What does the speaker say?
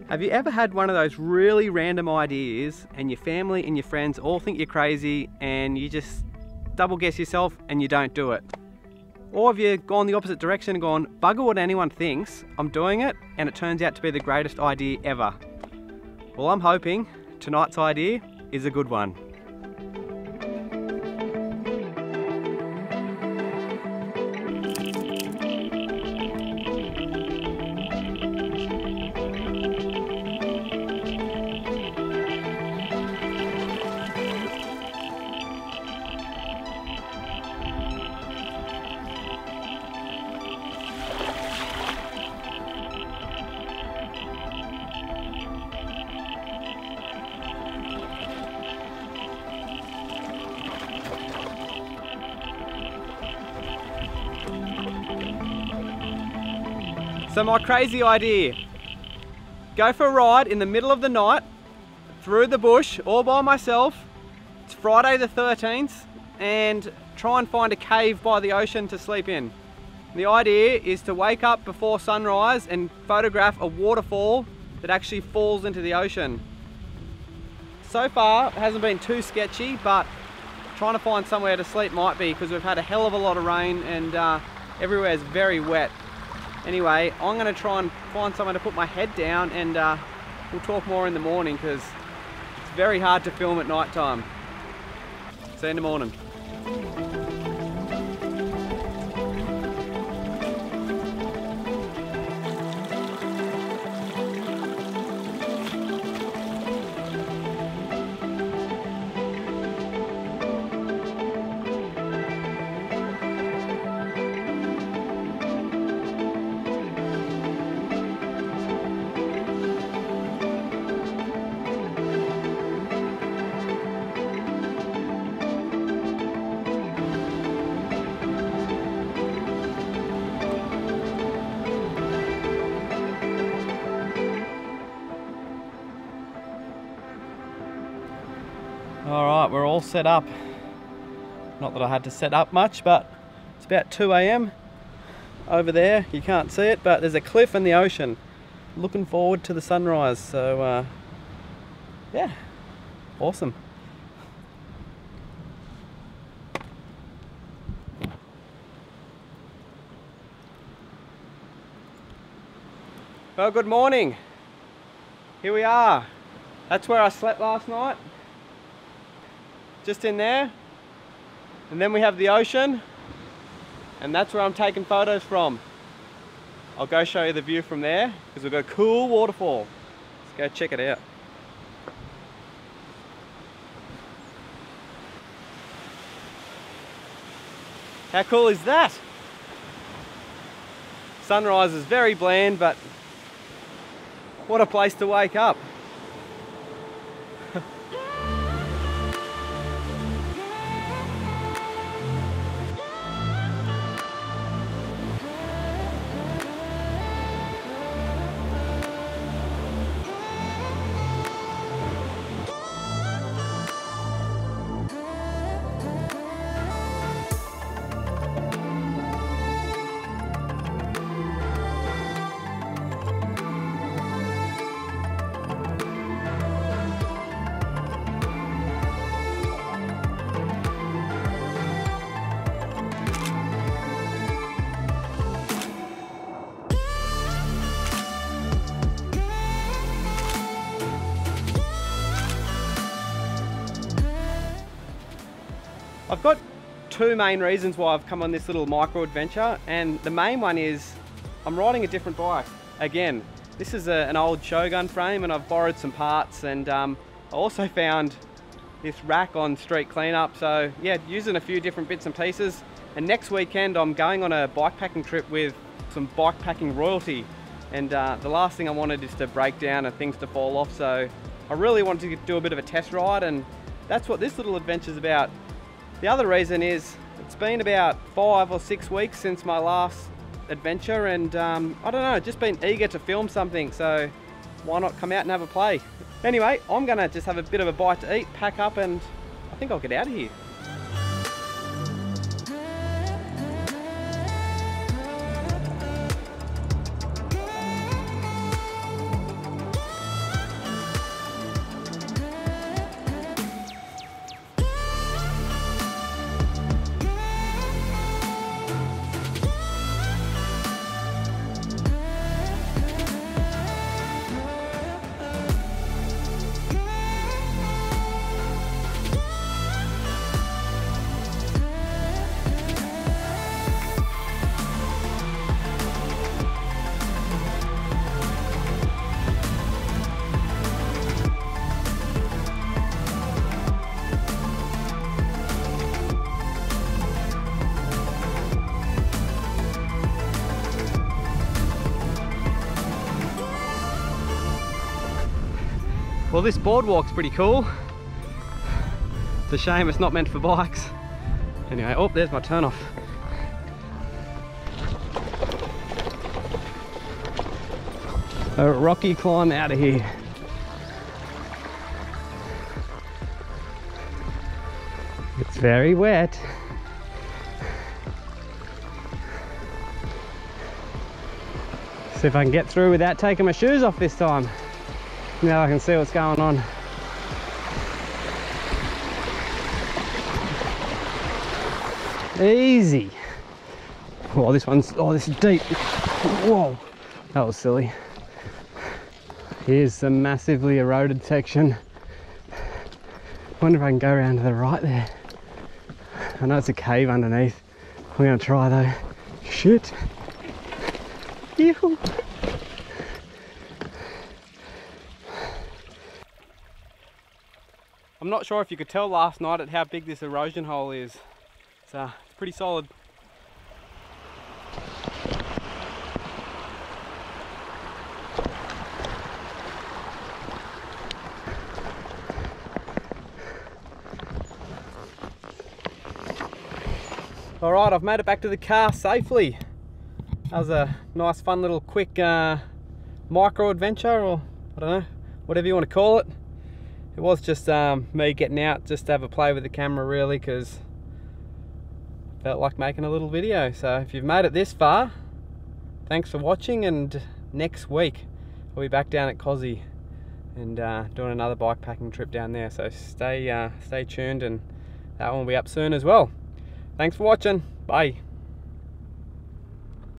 Have you ever had one of those really random ideas and your family and your friends all think you're crazy and you just double guess yourself and you don't do it? Or have you gone the opposite direction and gone, bugger what anyone thinks, I'm doing it, and it turns out to be the greatest idea ever? Well, I'm hoping tonight's idea is a good one. So my crazy idea, go for a ride in the middle of the night, through the bush, all by myself. It's Friday the 13th, and try and find a cave by the ocean to sleep in. The idea is to wake up before sunrise and photograph a waterfall that actually falls into the ocean. So far, it hasn't been too sketchy, but trying to find somewhere to sleep might be, because we've had a hell of a lot of rain and everywhere's very wet. Anyway, I'm going to try and find somewhere to put my head down, and we'll talk more in the morning because it's very hard to film at night time. See you in the morning. Alright, we're all set up. Not that I had to set up much, but it's about 2 AM over there. You can't see it, but there's a cliff in the ocean. Looking forward to the sunrise, so yeah, awesome. Well, good morning. Here we are. That's where I slept last night. Just in there. And then we have the ocean. And that's where I'm taking photos from. I'll go show you the view from there, because we've got a cool waterfall. Let's go check it out. How cool is that? Sunrise is very bland, but what a place to wake up. I've got two main reasons why I've come on this little micro adventure, and the main one is I'm riding a different bike. Again, this is an old Shogun frame, and I've borrowed some parts, and I also found this rack on street cleanup, so yeah, using a few different bits and pieces. And next weekend I'm going on a bikepacking trip with some bikepacking royalty, and the last thing I wanted is to break down and things to fall off, so I really wanted to do a bit of a test ride, and that's what this little adventure is about. The other reason is it's been about 5 or 6 weeks since my last adventure, and I don't know, just been eager to film something, so why not come out and have a play? Anyway, I'm gonna just have a bit of a bite to eat, pack up, and I think I'll get out of here. Well, this boardwalk's pretty cool. It's a shame it's not meant for bikes. Anyway, oh, there's my turn off. A rocky climb out of here. It's very wet. See if I can get through without taking my shoes off this time. Now I can see what's going on. Easy. Oh, this is deep. Whoa, that was silly. Here's the massively eroded section. Wonder if I can go around to the right there. I know it's a cave underneath. I'm gonna try though. Shit. Ew. I'm not sure if you could tell last night at how big this erosion hole is. It's pretty solid. All right, I've made it back to the car safely. That was a nice, fun little quick micro adventure, or I don't know, whatever you want to call it. It was just me getting out just to have a play with the camera, really, because I felt like making a little video. So if you've made it this far, thanks for watching, and next week I'll be back down at Cozzy and doing another bike packing trip down there. So stay tuned, and that one will be up soon as well. Thanks for watching. Bye.